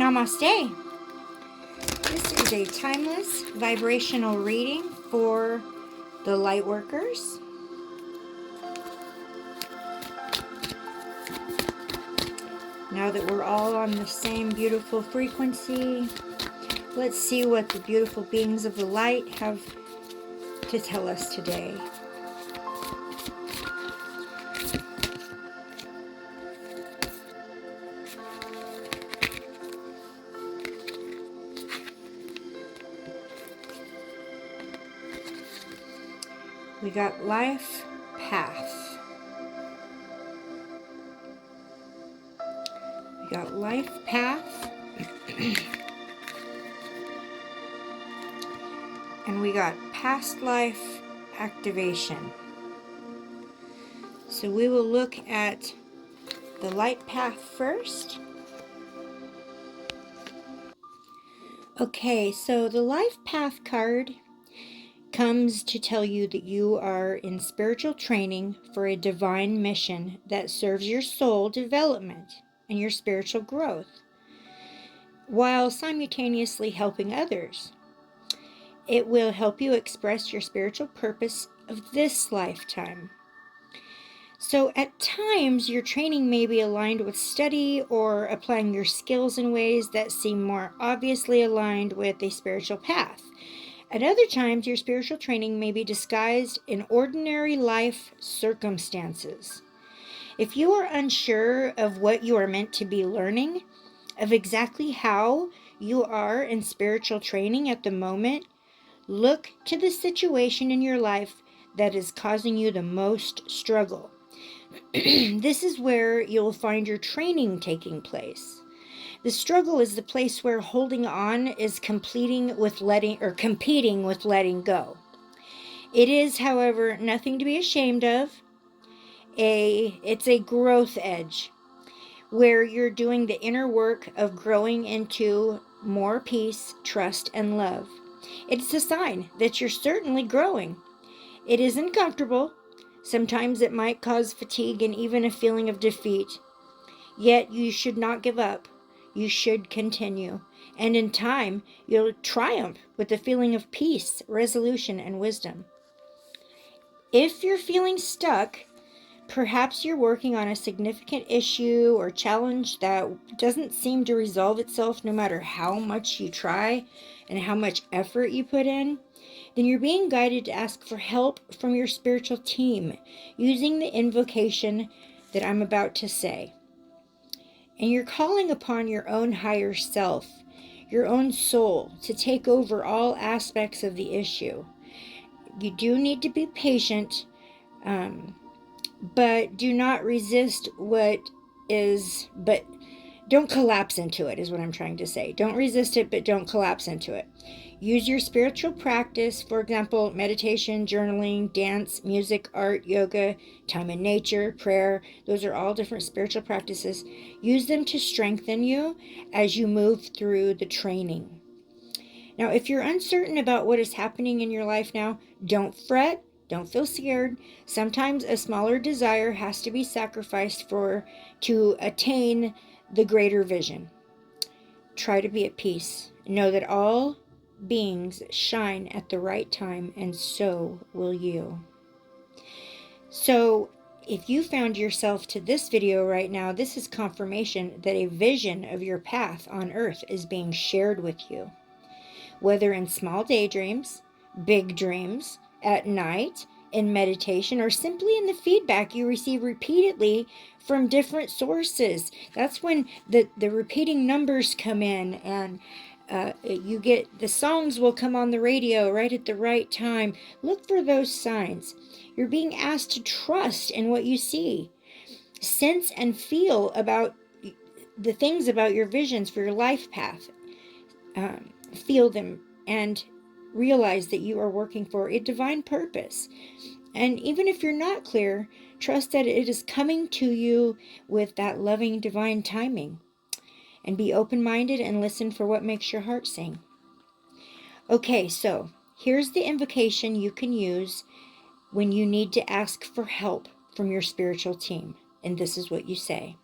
Namaste. This is a timeless vibrational reading for the Lightworkers. Now that we're all on the same beautiful frequency, let's see what the beautiful beings of the light have to tell us today. We got life path. We got life path. And we got past life activation. So we will look at the light path first. Okay, so the life path card comes to tell you that you are in spiritual training for a divine mission that serves your soul development and your spiritual growth, while simultaneously helping others. It will help you express your spiritual purpose of this lifetime. So at times, your training may be aligned with study or applying your skills in ways that seem more obviously aligned with a spiritual path. At other times, your spiritual training may be disguised in ordinary life circumstances. If you are unsure of what you are meant to be learning, of exactly how you are in spiritual training at the moment, look to the situation in your life that is causing you the most struggle. This is where you'll find your training taking place. The struggle is the place where holding on is competing with letting go. It is, however, nothing to be ashamed of. It's a growth edge where you're doing the inner work of growing into more peace, trust, and love. It's a sign that you're certainly growing. It isn't comfortable. Sometimes it might cause fatigue and even a feeling of defeat. Yet you should not give up. You should continue. And in time, you'll triumph with a feeling of peace, resolution, and wisdom. If you're feeling stuck, perhaps you're working on a significant issue or challenge that doesn't seem to resolve itself no matter how much you try and how much effort you put in, then you're being guided to ask for help from your spiritual team using the invocation that I'm about to say. And you're calling upon your own higher self, your own soul, to take over all aspects of the issue. You do need to be patient, but do not resist but don't collapse into it, is what I'm trying to say. Don't resist it, but don't collapse into it. Use your spiritual practice, for example, meditation, journaling, dance, music, art, yoga, time in nature, prayer. Those are all different spiritual practices. Use them to strengthen you as you move through the training. Now, if you're uncertain about what is happening in your life now, don't fret. Don't feel scared. Sometimes a smaller desire has to be sacrificed to attain the greater vision. Try to be at peace. Know that all beings shine at the right time, and so will you. So if you found yourself to this video right now, this is confirmation that a vision of your path on earth is being shared with you. Whether in small daydreams, big dreams, at night, in meditation, or simply in the feedback you receive repeatedly from different sources. That's when the repeating numbers come in, and you get the songs will come on the radio right at the right time. Look for those signs. You're being asked to trust in what you see. Sense and feel about the things about your visions for your life path. Feel them and realize that you are working for a divine purpose. And even if you're not clear, trust that it is coming to you with that loving divine timing. And be open-minded and listen for what makes your heart sing. Okay, so here's the invocation you can use when you need to ask for help from your spiritual team. And this is what you say.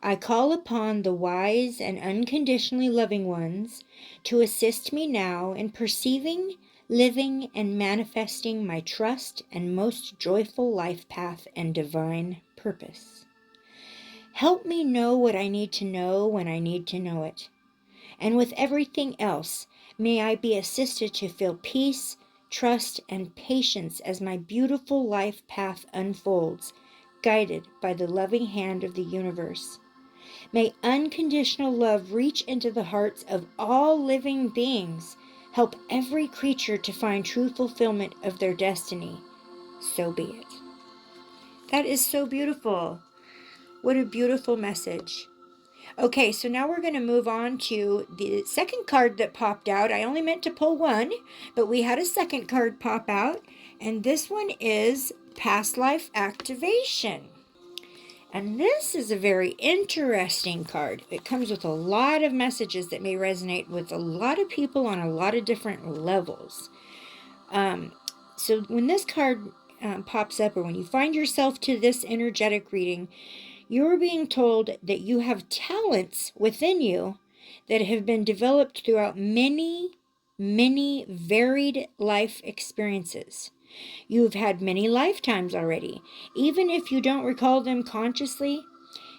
I call upon the wise and unconditionally loving ones to assist me now in perceiving, living, and manifesting my trust and most joyful life path and divine purpose. Help me know what I need to know when I need to know it. And with everything else, may I be assisted to feel peace, trust, and patience as my beautiful life path unfolds, guided by the loving hand of the universe. May unconditional love reach into the hearts of all living beings, help every creature to find true fulfillment of their destiny. So be it. That is so beautiful. What a beautiful message. Okay, so now we're going to move on to the second card that popped out. I only meant to pull one, but we had a second card pop out, and this one is Past Life Activation. And this is a very interesting card. It comes with a lot of messages that may resonate with a lot of people on a lot of different levels. So when this card pops up, or when you find yourself to this energetic reading, you're being told that you have talents within you that have been developed throughout many, many varied life experiences. You've had many lifetimes already, even if you don't recall them consciously,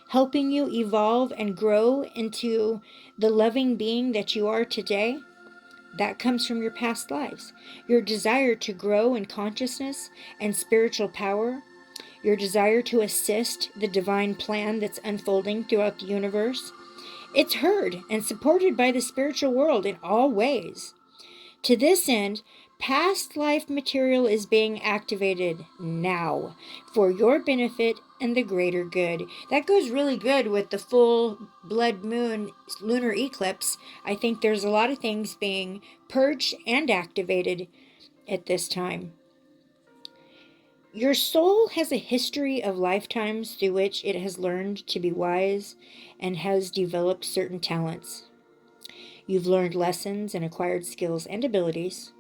helping you evolve and grow into the loving being that you are today. That comes from your past lives. Your desire to grow in consciousness and spiritual power, your desire to assist the divine plan that's unfolding throughout the universe. It's heard and supported by the spiritual world in all ways. To this end, past life material is being activated now for your benefit and the greater good. That goes really good with the full blood moon lunar eclipse. I think there's a lot of things being purged and activated at this time. Your soul has a history of lifetimes through which it has learned to be wise and has developed certain talents. You've learned lessons and acquired skills and abilities.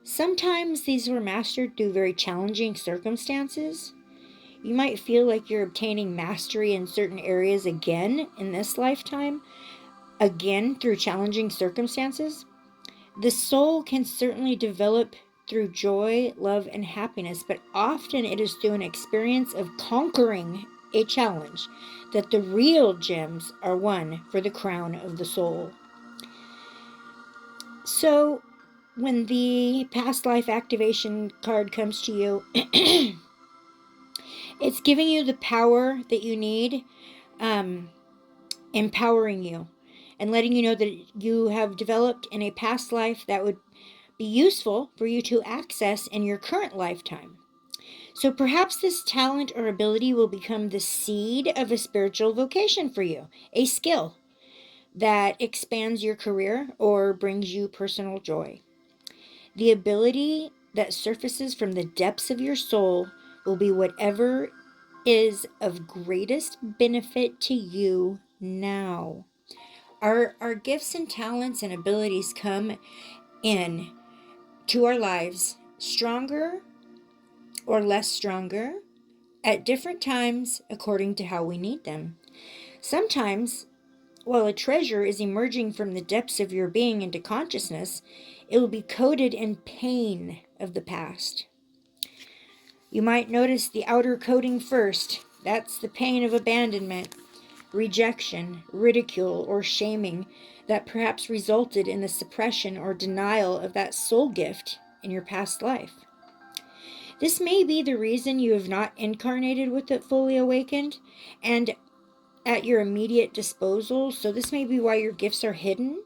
Sometimes these were mastered through very challenging circumstances. You might feel like you're obtaining mastery in certain areas again in this lifetime, again through challenging circumstances. The soul can certainly develop through joy, love, and happiness, but often it is through an experience of conquering a challenge that the real gems are won for the crown of the soul. So, when the past life activation card comes to you, it's giving you the power that you need, empowering you, and letting you know that you have developed in a past life that would be useful for you to access in your current lifetime. So perhaps this talent or ability will become the seed of a spiritual vocation for you, a skill that expands your career or brings you personal joy. The ability that surfaces from the depths of your soul will be whatever is of greatest benefit to you now. Our gifts and talents and abilities come in to our lives stronger or less stronger at different times according to how we need them. Sometimes, while a treasure is emerging from the depths of your being into consciousness, it will be coated in pain of the past. You might notice the outer coating first. That's the pain of abandonment, rejection, ridicule, or shaming that perhaps resulted in the suppression or denial of that soul gift in your past life. This may be the reason you have not incarnated with it fully awakened and at your immediate disposal, so this may be why your gifts are hidden.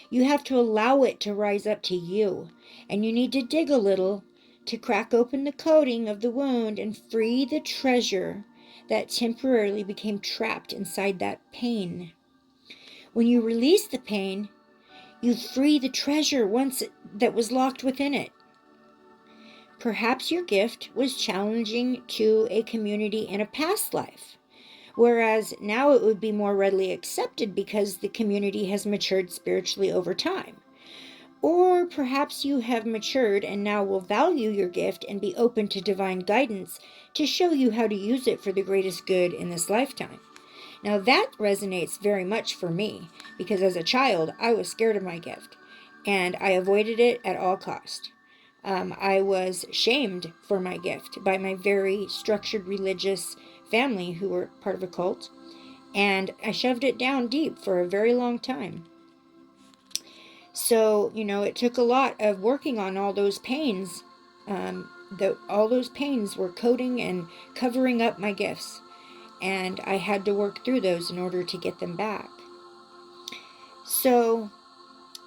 You have to allow it to rise up to you, and you need to dig a little to crack open the coating of the wound and free the treasure that temporarily became trapped inside that pain. When you release the pain, you free the treasure that was locked within it. Perhaps your gift was challenging to a community in a past life, whereas now it would be more readily accepted because the community has matured spiritually over time. Or perhaps you have matured and now will value your gift and be open to divine guidance to show you how to use it for the greatest good in this lifetime. Now that resonates very much for me, because as a child, I was scared of my gift, and I avoided it at all cost. I was shamed for my gift by my very structured religious family who were part of a cult, and I shoved it down deep for a very long time. So, it took a lot of working on all those pains. All those pains were coating and covering up my gifts, and I had to work through those in order to get them back. So,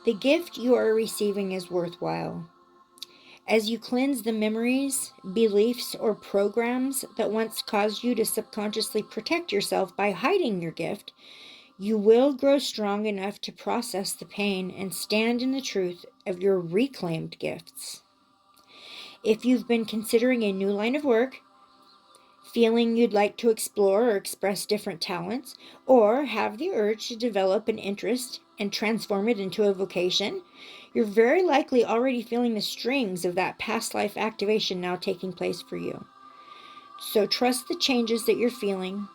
the gift you are receiving is worthwhile. As you cleanse the memories, beliefs, or programs that once caused you to subconsciously protect yourself by hiding your gift, you will grow strong enough to process the pain and stand in the truth of your reclaimed gifts. If you've been considering a new line of work, feeling you'd like to explore or express different talents, or have the urge to develop an interest and transform it into a vocation, you're very likely already feeling the strings of that past life activation now taking place for you. So trust the changes that you're feeling.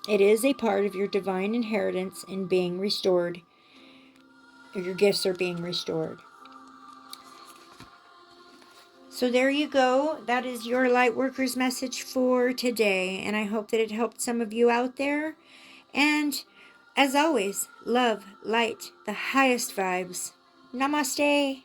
It is a part of your divine inheritance in being restored. Your gifts are being restored. So there you go. That is your Lightworkers message for today. And I hope that it helped some of you out there. And as always, love, light, the highest vibes. Namaste.